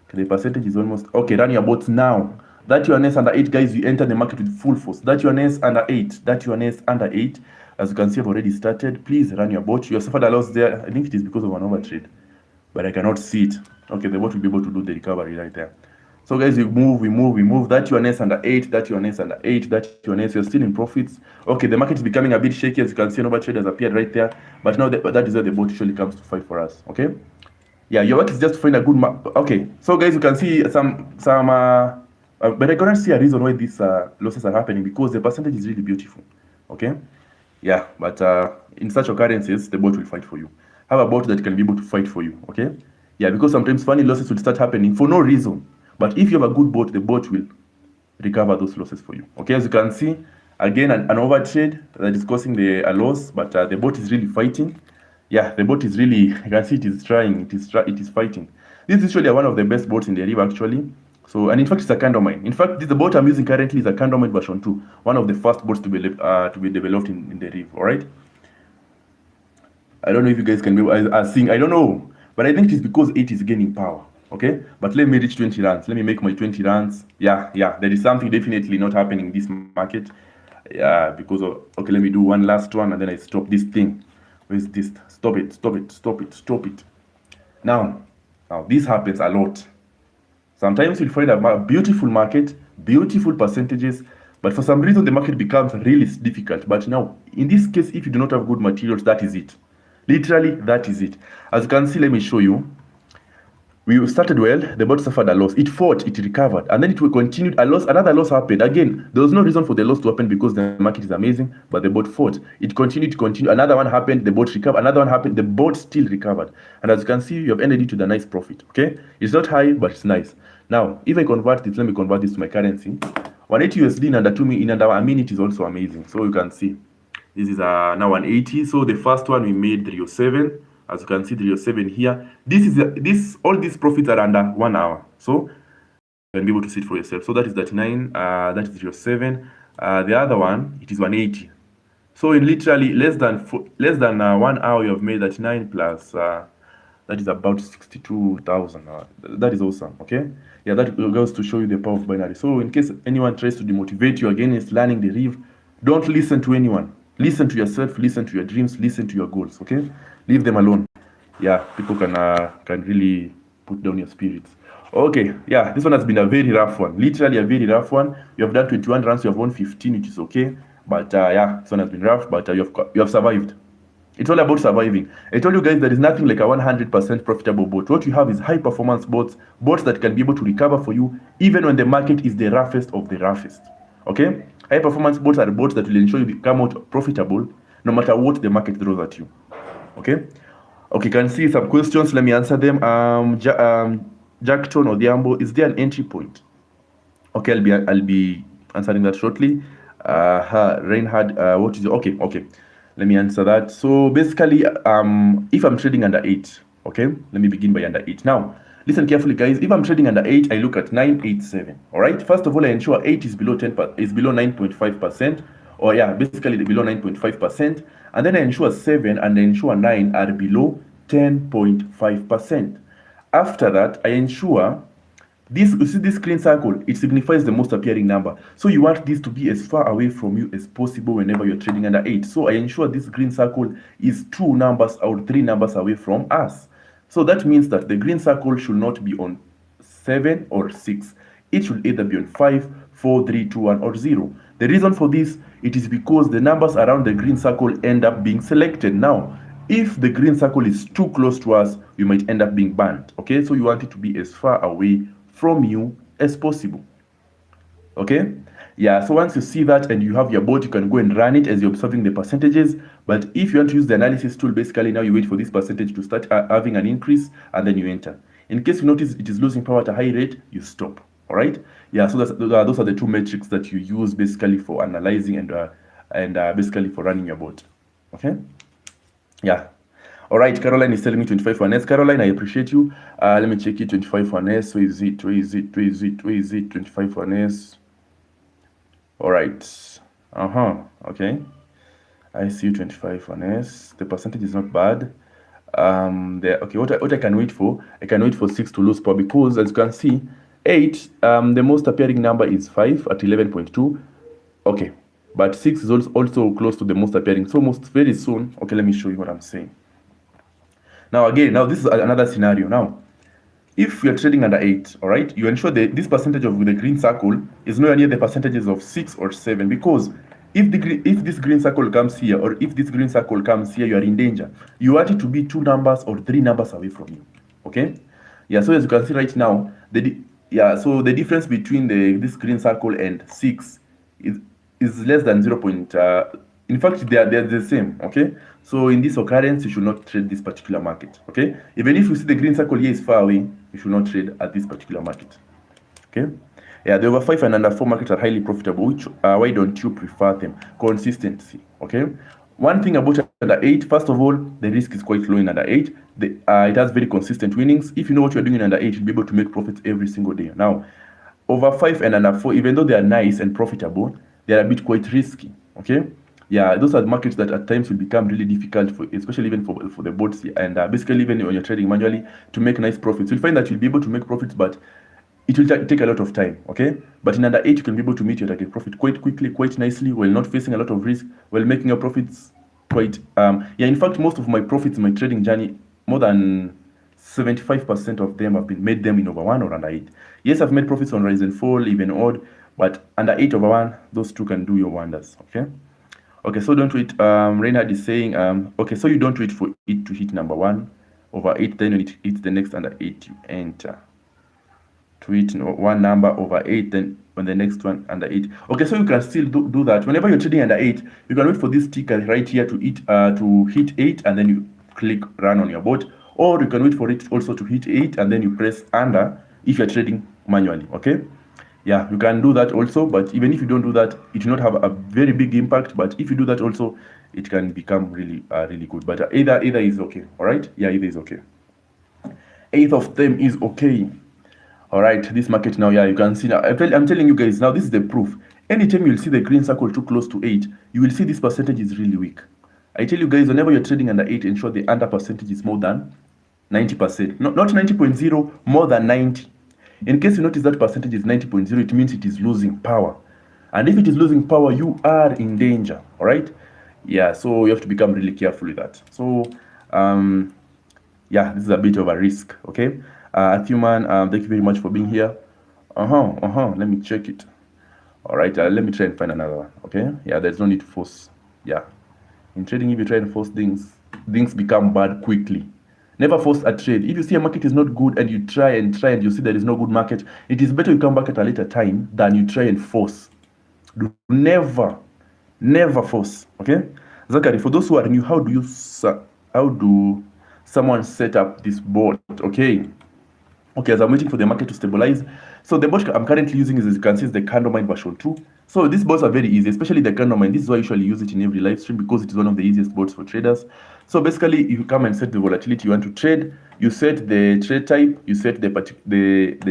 Okay, the percentage is almost okay. Run your boats now. 31S under 8, guys. We enter the market with full force. 31S under 8, 31S under 8. As you can see, I've already started. Please run your boat. You have suffered a loss there. I think it is because of an overtrade, but I cannot see it. Okay, the boat will be able to do the recovery right there. So guys, we move. 31S under 8, 31S under 8, 31S. You're still in profits. Okay, the market is becoming a bit shaky. As you can see, an overtrade has appeared right there. But now that is where the boat usually comes to fight for us. Okay. Yeah, your work is just to find a good map. Okay, so guys, you can see some but I cannot see a reason why these losses are happening because the percentage is really beautiful. Okay. Yeah, but in such occurrences, the boat will fight for you. Have a boat that can be able to fight for you. Okay. Yeah, because sometimes funny losses will start happening for no reason. But if you have a good boat, the boat will recover those losses for you. Okay, as you can see, again, an overtrade that is causing a loss, but the boat is really fighting. Yeah, the boat is really, you can see it is trying, it is fighting. This is usually one of the best boats in the river, actually. So, and in fact, it's a candle mine. In fact, the boat I'm using currently is a candle mine version 2, one of the first boats to be developed in the river. All right. I don't know if you guys can be seeing. I don't know, but I think it's because 8 is gaining power. Okay, but let me reach 20 runs. Let me make my 20 runs. Yeah, there is something definitely not happening in this market. Yeah, because of, okay, let me do one last one and then I stop this thing. Where's this? Stop it. Now this happens a lot. Sometimes you'll find a beautiful market, beautiful percentages, but for some reason the market becomes really difficult. But now, in this case, if you do not have good materials, that is it. Literally, that is it. As you can see, let me show you. We started well, the boat suffered a loss. It fought, it recovered, and then it continued. Another loss happened. Again, there was no reason for the loss to happen because the market is amazing, but the boat fought. It continued. Another one happened, the boat recovered. Another one happened, the boat still recovered. And as you can see, you have ended it with a nice profit. Okay, it's not high, but it's nice. Now, if I convert this, let me convert this to my currency. 180 USD in under 2 minutes, in under a minute is also amazing. So you can see, this is now 180. So the first one we made 307. As you can see, 307 here. All these profits are under 1 hour. So you can be able to see it for yourself. So that is 39. That is 307. The other one, it is 180. So in literally less than 1 hour, you have made 39 plus. That is about 62,000. That is awesome. Okay. Yeah, that goes to show you the power of binary. So in case anyone tries to demotivate you against learning the Deriv, don't listen to anyone. Listen to yourself. Listen to your dreams. Listen to your goals. Okay. Leave them alone. Yeah, people can really put down your spirits. Okay, yeah, this one has been a very rough one. Literally a very rough one. You have done 21 runs, you have won 15, which is okay. But yeah, this one has been rough, but you have survived. It's all about surviving. I told you guys there is nothing like a 100% profitable boat. What you have is high performance boats that can be able to recover for you even when the market is the roughest of the roughest. Okay? High performance boats are boats that will ensure you become out profitable no matter what the market throws at you. Okay, can see some questions. Let me answer them. Jackton or Diambo, is there an entry point? Okay, I'll be answering that shortly. Reinhard, what is it? Okay. Let me answer that. So basically, if I'm trading under 8, okay, let me begin by under 8. Now, listen carefully, guys. If I'm trading under 8, I look at 987. All right. First of all, I ensure 8 is below 9.5%. or basically below 9.5%, and then I ensure 7 and I ensure 9 are below 10.5%. After that, I ensure this, you see this green circle, it signifies the most appearing number. So you want this to be as far away from you as possible whenever you're trading under 8. So I ensure this green circle is 2 numbers or 3 numbers away from us. So that means that the green circle should not be on 7 or 6. It should either be on 5, 4, 3, 2, 1, or 0. The reason for this, it is because the numbers around the green circle end up being selected. Now, if the green circle is too close to us, we might end up being banned. Okay, so you want it to be as far away from you as possible. Okay, so once you see that and you have your bot, you can go and run it as you're observing the percentages. But if you want to use the analysis tool, basically now you wait for this percentage to start having an increase, and then you enter. In case you notice it is losing power at a high rate, you stop. All right, so those are the two metrics that you use basically for analyzing and basically for running your bot. Okay, all right, Caroline is telling me 25 for S. Caroline, I appreciate you. Let me check it. 25 for S. Where is it? 25 for S. All right. Okay. I see you 25 for S. The percentage is not bad. Okay. What I can wait for? I can wait for 6 to lose power, because as you can see, 8. The most appearing number is 5 at 11.2. Okay, but 6 is also close to the most appearing. So very soon. Okay, let me show you what I'm saying. Now this is another scenario. Now, if you're trading under 8, all right, you ensure that this percentage of the green circle is nowhere near the percentages of 6 or 7, because if this green circle comes here, or if this green circle comes here, you are in danger. You want it to be 2 numbers or 3 numbers away from you. Okay? So as you can see right now, so the difference between this green circle and 6 is less than 0. In fact, they are the same. Okay, so in this occurrence, you should not trade this particular market. Okay, even if you see the green circle here is far away, you should not trade at this particular market. Okay, the over 5 and under 4 markets are highly profitable. Which why don't you prefer them? Consistency. Okay, one thing about under 8, first of all, the risk is quite low in under 8. It has very consistent winnings. If you know what you're doing in under 8, you'll be able to make profits every single day. Now, over 5 and under 4, even though they are nice and profitable, they are a bit quite risky. Okay. Those are the markets that at times will become really difficult, especially even for the bots, and basically even when you're trading manually, to make nice profits. You'll find that you'll be able to make profits, but it will take a lot of time. Okay, but in under 8, you can be able to meet your target profit quite quickly, quite nicely, while not facing a lot of risk, while making your profits quite. In fact, most of my profits in my trading journey, more than 75% of them have been made them in over 1 or under 8. Yes, I've made profits on rise and fall, even odd, but under 8 over 1, those two can do your wonders. Okay, so don't wait. Reinhard is saying, okay, so you don't wait for it to hit number 1 over 8, then when it hits the next under 8, you enter. To hit one number over 8, then on the next one under 8. Okay, so you can still do that. Whenever you're trading under 8, you can wait for this ticker right here to hit 8, and then you click run on your bot. Or you can wait for it also to hit 8, and then you press under if you're trading manually. Okay? You can do that also, but even if you don't do that, it will not have a very big impact. But if you do that also, it can become really good. But either is okay. All right? Either is okay. 8 of them is okay. All right, this market now, you can see now. I'm telling you guys now, this is the proof. Anytime you'll see the green circle too close to 8, you will see this percentage is really weak. I tell you guys, whenever you're trading under 8, ensure the under percentage is more than 90%. Not 90.0, more than 90. In case you notice that percentage is 90.0, it means it is losing power. And if it is losing power, you are in danger. All right? So you have to become really careful with that. So, this is a bit of a risk. Okay? Thuman, thank you very much for being here. Let me check it. All right, let me try and find another one. Okay? There's no need to force. In trading, if you try and force things become bad quickly. Never force a trade. If you see a market is not good and you try and you see there is no good market, it is better you come back at a later time than you try and force. Do never force. Okay? Zachary, for those who are new, how do someone set up this bot? Okay, as I'm waiting for the market to stabilize. So the bot I'm currently using is, as you can see, is the Candlemine version 2. So these bots are very easy, especially the Candlemine. This is why I usually use it in every live stream, because it is one of the easiest bots for traders. So basically, you come and set the volatility you want to trade. You set the trade type. You set the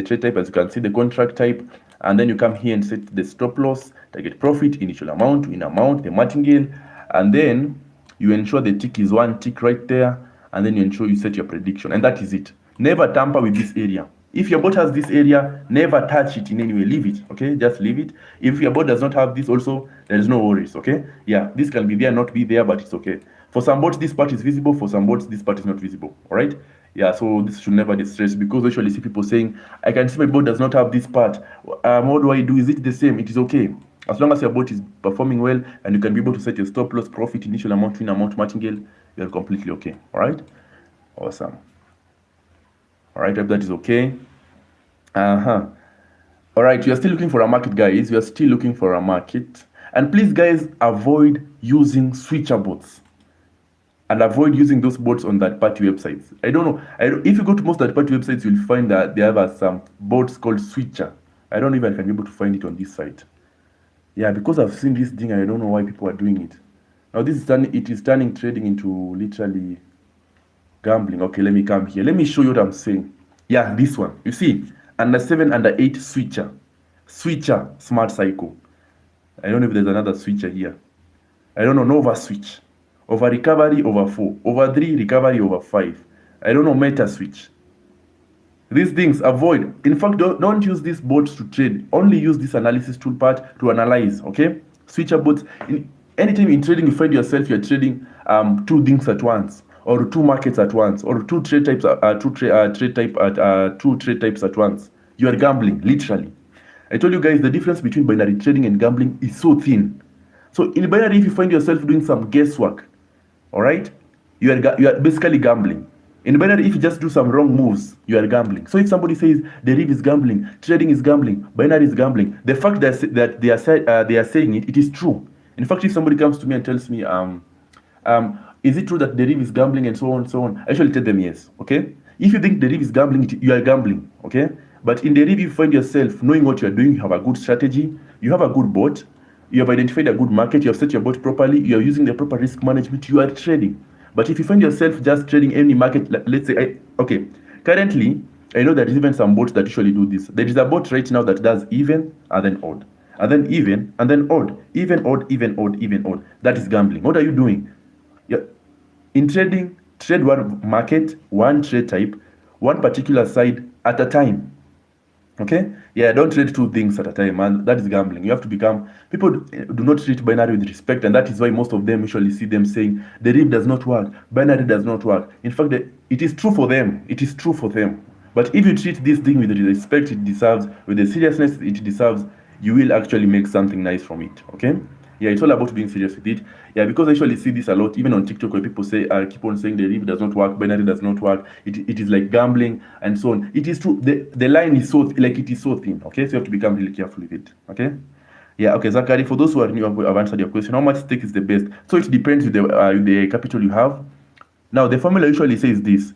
trade type, as you can see, the contract type, and then you come here and set the stop loss, target profit, initial amount, win amount, the martingale, and then you ensure the tick is one tick right there, and then you ensure you set your prediction, and that is it. Never tamper with this area. If your bot has this area, never touch it in any way. Leave it, okay? Just leave it. If your bot does not have this also, there is no worries, okay? Yeah, this can be there, not be there, but it's okay. For some bots, this part is visible. For some bots, this part is not visible, all right? Yeah, so this should never distress, because I usually see people saying, I can see my bot does not have this part. What do I do? Is it the same? It is okay. As long as your bot is performing well and you can be able to set your stop loss, profit, initial amount, win amount, martingale, you're completely okay, all right? Awesome. All right, if that is okay. All right, you are still looking for a market, guys. You are still looking for a market. And please, guys, avoid using switcher bots. And avoid using those bots on third-party websites. I don't know. If you go to most third-party websites, you'll find that they have some bots called switcher. I don't know if I can be able to find it on this site. Yeah, because I've seen this thing, I don't know why people are doing it. Now, it is turning trading into literally gambling. Okay, let me come here. Let me show you what I'm saying. Yeah, this one. You see, under 7, under 8 switcher. Switcher, smart cycle. I don't know if there's another switcher here. I don't know, Nova switch. Over recovery, over 4. Over 3, recovery, over 5. I don't know, meta switch. These things, avoid. In fact, don't use these bots to trade. Only use this analysis tool part to analyze, okay? Switcher bots. Anytime in trading, you find yourself, you're trading 2 things at once, or 2 markets at once, or 2 trade types, two trade types at once. You are gambling, literally. I told you guys the difference between binary trading and gambling is so thin. So in binary, if you find yourself doing some guesswork, all right, you are basically gambling. In binary, if you just do some wrong moves, you are gambling. So if somebody says Deriv is gambling, trading is gambling, binary is gambling, the fact that they are saying it is true. In fact, if somebody comes to me and tells me, is it true that Deriv is gambling and so on, so on, I actually tell them yes, okay? If you think Deriv is gambling, you are gambling, okay? But in Deriv, you find yourself knowing what you are doing, you have a good strategy, you have a good bot, you have identified a good market, you have set your bot properly, you are using the proper risk management, you are trading. But if you find yourself just trading any market, let's say, okay, currently, I know there's even some bots that usually do this. There is a bot right now that does even and then odd, and then even and then odd, even odd, even odd, even odd. That is gambling. What are you doing? In trading, trade one market, one trade type, one particular side at a time. Okay? Yeah, don't trade 2 things at a time, and that is gambling. You have to become, people do not treat binary with respect, and that is why most of them usually see them saying, Deriv does not work, binary does not work. In fact, it is true for them. It is true for them. But if you treat this thing with the respect it deserves, with the seriousness it deserves, you will actually make something nice from it. Okay? Yeah, it's all about being serious with it. Yeah, because I usually see this a lot, even on TikTok, where people say, keep on saying Deriv does not work, binary does not work, it is like gambling, and so on. It is true. The line is so, like, it is so thin, okay? So you have to become really careful with it, okay? Yeah, okay, Zachary, for those who are new, I've answered your question. How much stake is the best? So it depends with the capital you have. Now, the formula usually says this.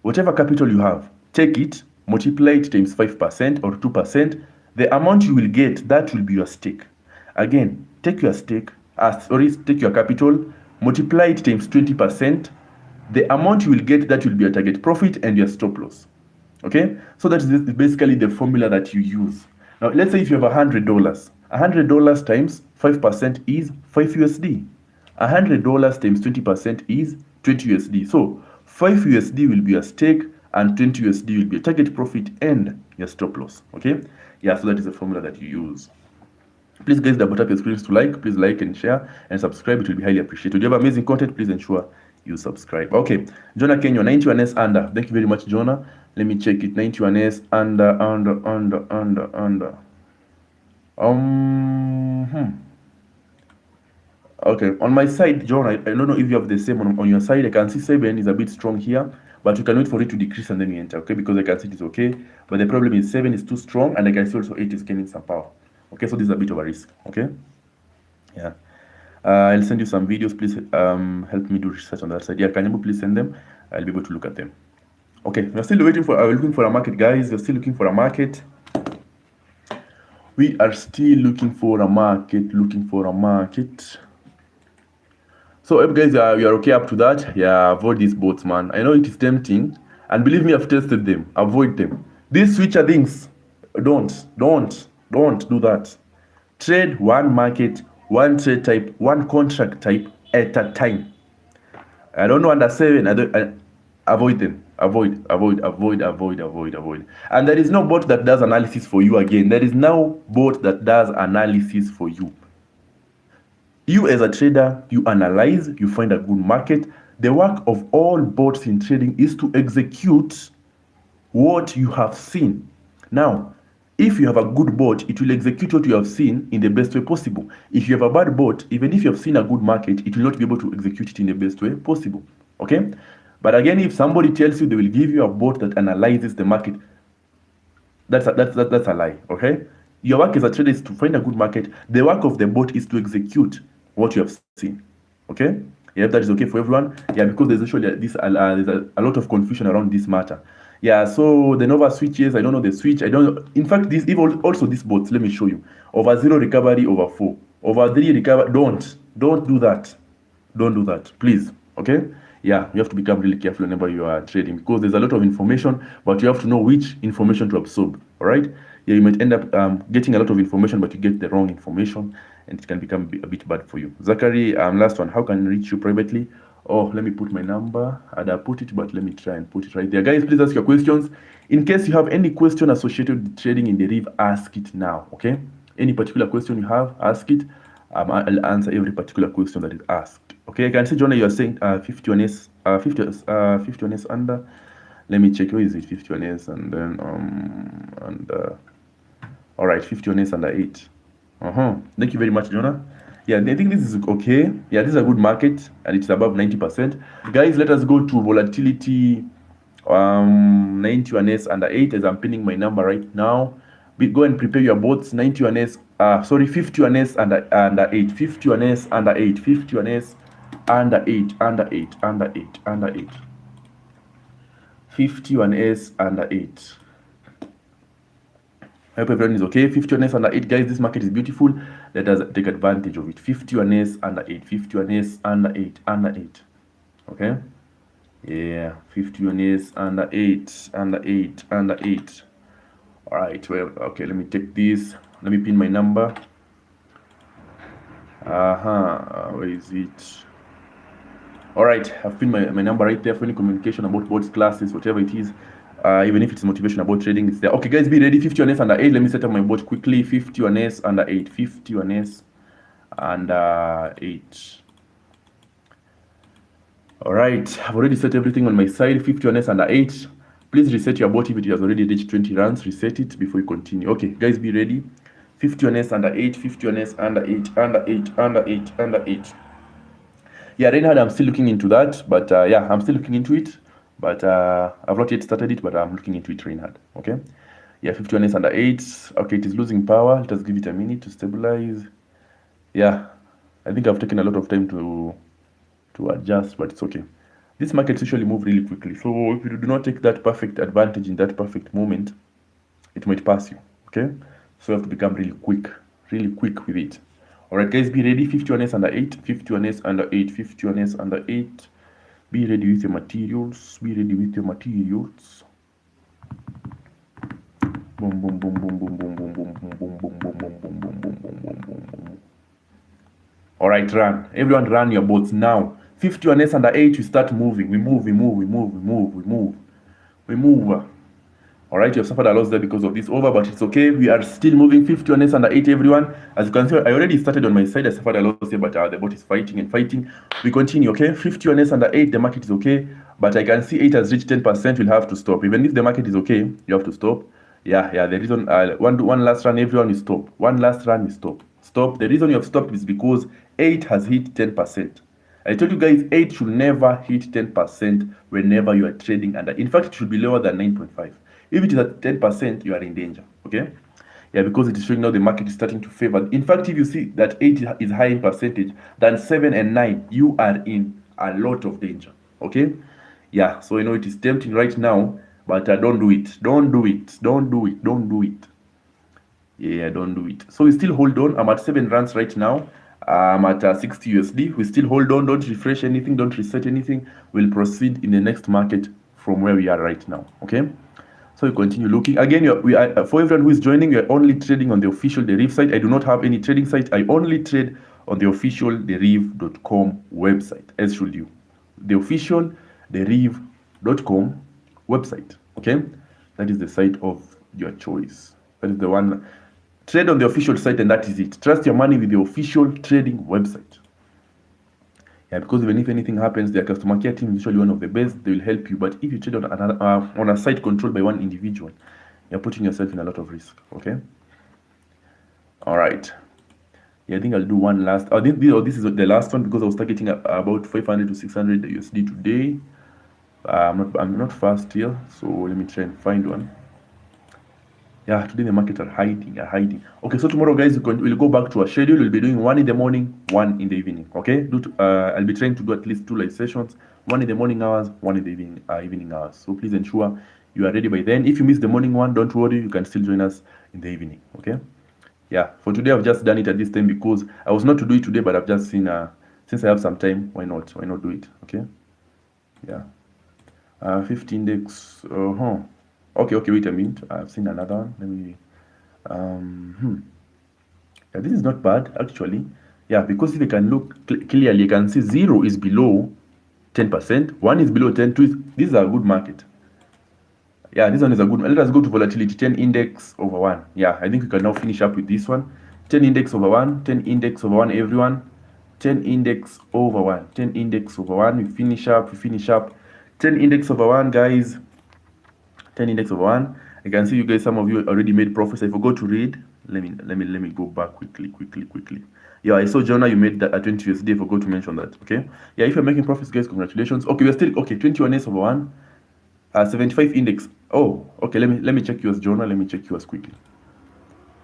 Whatever capital you have, take it, multiply it times 5% or 2%. The amount you will get, that will be your stake. Again, take your stake, take your capital, multiply it times 20%. The amount you will get, that will be your target profit and your stop loss. Okay? So that is basically the formula that you use. Now, let's say if you have $100, $100 times 5% is 5 USD. $100 times 20% is 20 USD. So 5 USD will be your stake and 20 USD will be your target profit and your stop loss. Okay? Yeah, so that is the formula that you use. Please, guys, double tap your screens to like. Please like and share and subscribe. It will be highly appreciated. You have amazing content. Please ensure you subscribe. Okay, Jonah Kenya, 91S under. Thank you very much, Jonah. Let me check it. 91S under. Okay, on my side, John, I don't know if you have the same on your side. I can see 7 is a bit strong here, but you can wait for it to decrease and then you enter, okay? Because I can see it is okay, but the problem is 7 is too strong, and I can see also 8 is gaining some power. Okay, so this is a bit of a risk, okay? Yeah. I'll send you some videos. Please help me do research on that side. Yeah, can you please send them? I'll be able to look at them. Okay, we're still waiting for, looking for a market, guys. We're still looking for a market. We are still looking for a market, So, if guys, you are okay up to that, yeah, avoid these bots, man. I know it is tempting, and believe me, I've tested them. Avoid them. These switcher things, don't. Don't do that. Trade one market, one trade type, one contract type at a time. I don't know under 7. Avoid them. Avoid. And there is no bot that does analysis for you again. There is no bot that does analysis for you. You as a trader, you analyze, you find a good market. The work of all bots in trading is to execute what you have seen. Now, if you have a good bot, it will execute what you have seen in the best way possible. If you have a bad bot, even if you have seen a good market, it will not be able to execute it in the best way possible. Okay? But again, if somebody tells you they will give you a bot that analyzes the market, that's a lie. Okay? Your work as a trader is to find a good market. The work of the bot is to execute what you have seen. Okay? Yeah, if that is okay for everyone. Yeah, because there's actually there's a lot of confusion around this matter. Yeah, so the Nova switches, I don't know the switch. I don't know. In fact, this also these bots, let me show you. Over 0 recovery, over 4. Over 3 recovery. Don't do that. Don't do that, please. Okay? Yeah, you have to become really careful whenever you are trading, because there's a lot of information, but you have to know which information to absorb. All right? Yeah, you might end up getting a lot of information, but you get the wrong information, and it can become a bit bad for you. Zachary, last one. How can I reach you privately? Oh, let me put my number. I'd put it, but let me try and put it right there. Guys, please ask your questions. In case you have any question associated with trading in Deriv, ask it now. Okay? Any particular question you have, ask it. I'll answer every particular question that is asked. Okay, I can see, Jonah, you are saying 50 on S, 50 on S under. Let me check. Where is it? 50 on S and then all right, 50 on S under 8. Thank you very much, Jonah. Yeah, I think this is okay. Yeah, this is a good market and it's above 90%. Guys, let us go to volatility 91S under 8 as I'm pinning my number right now. Go and prepare your bots. 91S, 51S under 8, 51S under 8, 51S under 8, under 8, under 8, under 8. 51S under 8. I hope everyone is okay. 51S under 8, guys. This market is beautiful. Let us take advantage of it. 51S under 8, 51S under 8, under 8. Okay? Yeah, 51S under 8, under 8, under 8. All right, well, okay, let me take this. Let me pin my number. Where is it? All right, I've pinned my number right there for any communication about bots, classes, whatever it is. Even if it's motivation about trading, it's there. Okay, guys, be ready. 51S under 8. Let me set up my bot quickly. 51S under 8. 51S under 8. All right, I've already set everything on my side. 51S under 8. Please reset your bot if it has already reached 20 runs. Reset it before you continue. Okay, guys, be ready. 51S under 8. 51S under 8. Under 8. Under 8. Under 8. Yeah, Reinhard, I'm still looking into that. But yeah, I'm still looking into it. But I've not yet started it, but I'm looking into it, Reinhard. Okay? Yeah, 51S under 8. Okay, it is losing power. Let us give it a minute to stabilize. Yeah, I think I've taken a lot of time to adjust, but it's okay. This market usually move really quickly. So if you do not take that perfect advantage in that perfect moment, it might pass you. Okay? So you have to become really quick with it. All right, guys, be ready. 51S under 8. 51S under 8. 51S under 8. Be ready with your materials. Be ready with your materials. Boom, boom, boom, boom, boom, boom, boom, boom, boom, boom, boom, boom, boom, boom, boom, boom, boom, boom, boom, boom. All right, run. Everyone run your boats now. 51S under 8, we start moving. We move. All right, you have suffered a loss there because of this over, but it's okay. We are still moving. 51S under 8, everyone. As you can see, I already started on my side. I suffered a loss here, but the bot is fighting and fighting. We continue, okay? 51S under 8, the market is okay, but I can see 8 has reached 10%. We'll have to stop. Even if the market is okay, you have to stop. Yeah. The reason one last run, everyone, you stop. One last run, you stop. Stop. The reason you have stopped is because 8 has hit 10%. I told you guys 8 should never hit 10% whenever you are trading under. In fact, it should be lower than 9.5. If it is at 10%, you are in danger. Okay? Yeah, because it is showing now the market is starting to favor. In fact, if you see that 8 is high in percentage than 7 and 9, you are in a lot of danger. Okay? Yeah, so you know it is tempting right now, but don't do it. Don't do it. Don't do it. Don't do it. Yeah, don't do it. So we still hold on. I'm at 7 runs right now. I'm at 60 USD. We still hold on. Don't refresh anything. Don't reset anything. We'll proceed in the next market from where we are right now. Okay? So you continue looking. Again, for everyone who is joining, you're only trading on the official Deriv site. I do not have any trading site. I only trade on the official deriv.com website, as should you. The official deriv.com website. Okay? That is the site of your choice. That is the one. Trade on the official site, and that is it. Trust your money with the official trading website. Yeah, because even if anything happens, their customer care team is usually one of the best. They will help you. But if you trade on a site controlled by one individual, you're putting yourself in a lot of risk. Okay. All right. Yeah, I think I'll do one last. I think this is the last one because I was targeting about 500 to 600 USD today. I'm not fast here, so let me try and find one. Yeah, today the markets are hiding. Okay, so tomorrow, guys, we'll go back to our schedule. We'll be doing one in the morning, one in the evening. Okay, I'll be trying to do at least 2 live sessions, one in the morning hours, one in the evening hours. So please ensure you are ready by then. If you miss the morning one, don't worry, you can still join us in the evening. Okay. Yeah, for today I've just done it at this time because I was not to do it today, but I've just seen since I have some time, why not do it? Okay. Yeah. 50 index. Okay, wait a minute. I've seen another one. Let me. Yeah, this is not bad actually. Yeah, because if you can look clearly, you can see 0 is below 10%, 1 is below 10. 2 this is a good market. Yeah, this one is a good one. Let us go to volatility 10 index over 1. Yeah, I think we can now finish up with this one. 10 index over 1, 10 index over 1, everyone. 10 index over 1, 10 index over 1. We finish up. 10 index over 1, guys. 10 index over 1. I can see you guys, some of you already made profits. I forgot to read. Let me go back quickly. Yeah, I saw Jonah, you made that at 20 USD. I forgot to mention that. Okay. Yeah, if you're making profits, guys, congratulations. Okay, we're still okay. 21 S over 1. 75 index. Oh, okay. Let me check yours, Jonah. Let me check yours quickly.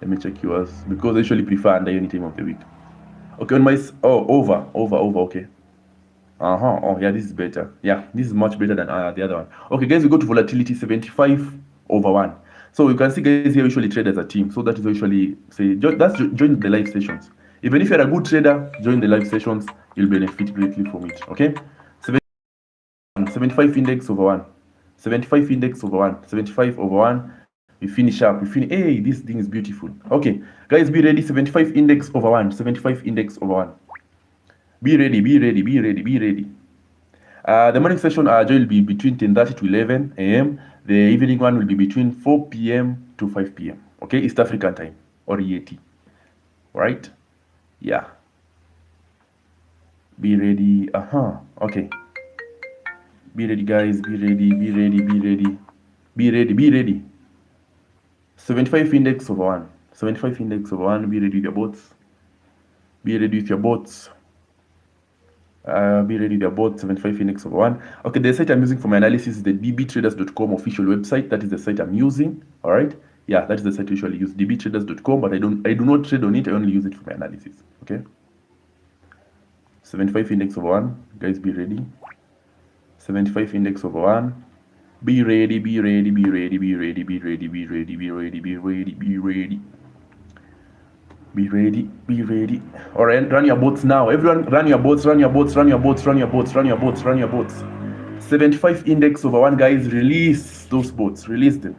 Let me check yours because I usually prefer under any time of the week. Okay, on my over. Okay. Oh yeah, this is better. Yeah, this is much better than the other one. Okay, guys, we go to volatility 75 over 1. So you can see, guys, here we usually trade as a team. So that is usually say join the live sessions. Even if you're a good trader, join the live sessions. You'll benefit greatly from it. Okay. 75 index over 1. 75 index over 1. 75 over 1. We finish up. Hey, this thing is beautiful. Okay, guys, be ready. 75 index over 1. 75 index over 1. Be ready. The morning session will be between 10:30 to 11 a.m. The evening one will be between 4 p.m. to 5 p.m. Okay, East African time or EAT. Right? Yeah. Be ready. Okay. Be ready, guys. Be ready. 75 index over 1. 75 index over 1. Be ready with your bots. Be ready with your bots. 75 index over 1. Okay, the site I'm using for my analysis is the dbtraders.com official website. That is the site I'm using. All right. Yeah, that is the site I usually use, dbtraders.com, but I do not trade on it. I only use it for my analysis. Okay. 75 index over 1. Guys, be ready. 75 index over 1. Be ready. All right, run your boats now. Everyone, run your boats. 75 index over 1, guys. Release those boats. Release them.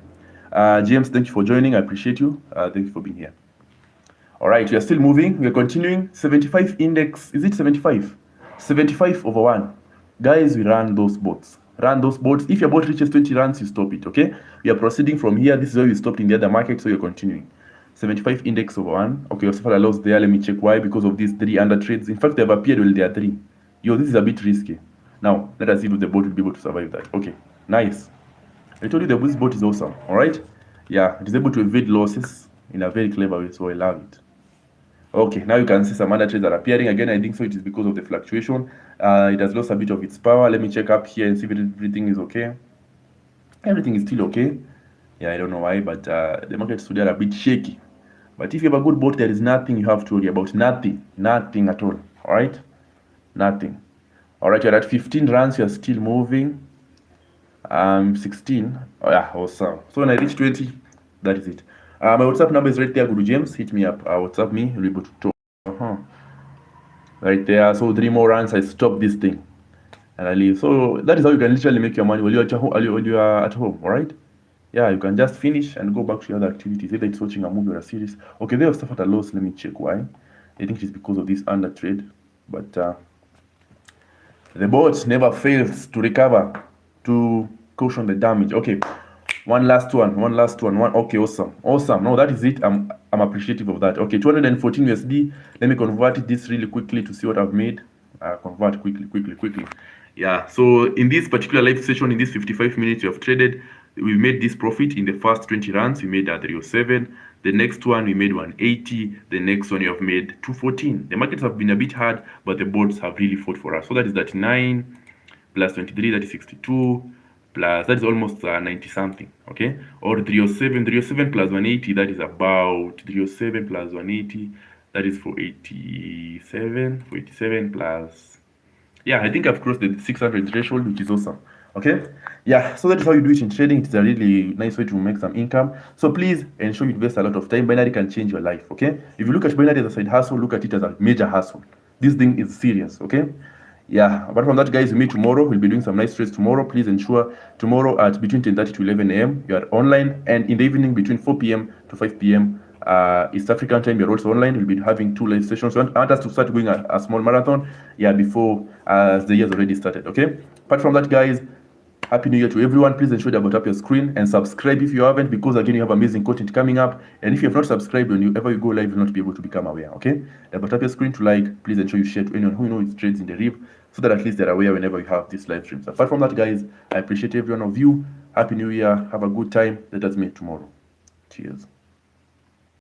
James, thank you for joining. I appreciate you. Thank you for being here. All right, we are still moving. We are continuing. 75 index. Is it 75? 75 over 1. Guys, we run those boats. If your boat reaches 20 runs, you stop it. Okay? We are proceeding from here. This is where we stopped in the other market, so you're continuing. 75 index over 1. Okay, your suffer loss there. Let me check why. Because of these 3 under trades. In fact, they've appeared while there are 3. This is a bit risky. Now, let us see if the boat will be able to survive that. Okay, nice. I told you this boat is awesome. All right? Yeah, it is able to evade losses in a very clever way, so I love it. Okay, now you can see some other trades are appearing again. I think so it is because of the fluctuation. It has lost a bit of its power. Let me check up here and see if everything is okay. Everything is still okay. Yeah, I don't know why, but the markets today are a bit shaky. But if you have a good boat, there is nothing you have to worry about. Nothing at all. All right? Nothing. All right, you're at 15 runs. You're still moving. 16. Oh, yeah, awesome. So when I reach 20, that is it. My WhatsApp number is right there, Guru James. Hit me up. WhatsApp me. You'll be able to talk. Right there. So 3 more runs. I stop this thing. And I leave. So that is how you can literally make your money while you are at home. All right? yeah, you can just finish and go back to your other activities. Either it's watching a movie or a series. Okay, they have stuff at a loss. Let me check why. I think it's because of this under trade, but the boat never fails to recover, to cushion the damage. Okay, one last one. Okay, awesome. No, that is it. I'm appreciative of that. Okay, 214 USD. Let me convert this really quickly to see what I've made. Convert quickly. Yeah, so in this particular live session, in this 55 minutes you have traded, we made this profit in the first 20 runs. We made 307. The next one we made 180. The next one you have made 214. The markets have been a bit hard, but the boards have really fought for us. So that is 39 plus 23, that is 62, plus that is almost 90 something. Okay, or 307 plus 180, that is about 307 plus 180, that is 487 plus, yeah, I think I've crossed the 600 threshold, which is awesome. Okay, yeah, so that is how you do it in trading. It's a really nice way to make some income. So please ensure you invest a lot of time. Binary can change your life. Okay, if you look at binary as a side hustle, look at it as a major hustle. This thing is serious. Okay, yeah, apart from that, guys, we meet tomorrow. We'll be doing some nice trades tomorrow. Please ensure tomorrow at between 10:30 to 11 a.m. you are online, and in the evening between 4 p.m. to 5 p.m. East African time, you're also online. We'll be having 2 live sessions. So I want us to start going a small marathon, yeah, before the year's already started. Okay. Apart from that, guys, Happy New Year to everyone. Please ensure you tap your screen and subscribe if you haven't, because again, you have amazing content coming up. And if you have not subscribed, whenever you go live, you'll not be able to become aware. Okay? Tap your screen to like. Please ensure you share to anyone who knows trades in Deriv, so that at least they're aware whenever you have these live streams. Apart from that, guys, I appreciate every one of you. Happy New Year. Have a good time. Let us meet tomorrow. Cheers.